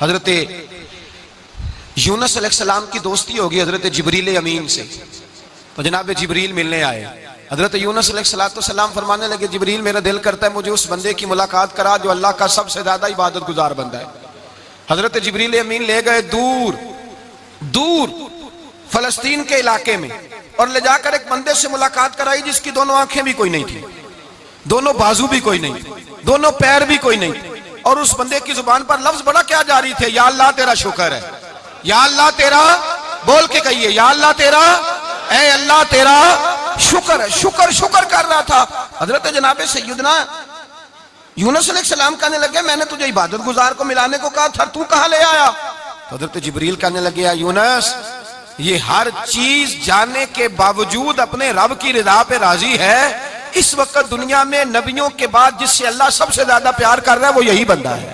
حضرت یونس علیہ السلام کی دوستی ہوگی حضرت جبریل امین سے، تو جناب جبریل ملنے آئے۔ حضرت یونس علیہ السلام فرمانے لگے جبریل میرا دل کرتا ہے مجھے اس بندے کی ملاقات کرا جو اللہ کا سب سے زیادہ عبادت گزار بندہ ہے۔ حضرت جبریل امین لے گئے دور دور فلسطین کے علاقے میں، اور لے جا کر ایک بندے سے ملاقات کرائی جس کی دونوں آنکھیں بھی کوئی نہیں تھی، دونوں بازو بھی کوئی نہیں تھی، دونوں پیر بھی کوئی نہیں تھی، اور اس بندے کی زبان پر لفظ بڑا کیا جاری تھے، یا اللہ تیرا شکر ہے، یا اللہ تیرا، بول کے کہیے یا اللہ تیرا، اے اللہ تیرا شکر ہے، شکر شکر کر رہا تھا۔ حضرت جناب سیدنا یونس علیہ السلام کہنے لگے میں نے تجھے عبادت گزار کو ملانے کو کہا تھا، تو کہاں لے آیا؟ تو حضرت جبریل کہنے لگے یا یونس یہ ہر چیز جانے کے باوجود اپنے رب کی رضا پہ راضی ہے، اس وقت دنیا میں نبیوں کے بعد جس سے اللہ سب سے زیادہ پیار کر رہا ہے وہ یہی بندہ ہے۔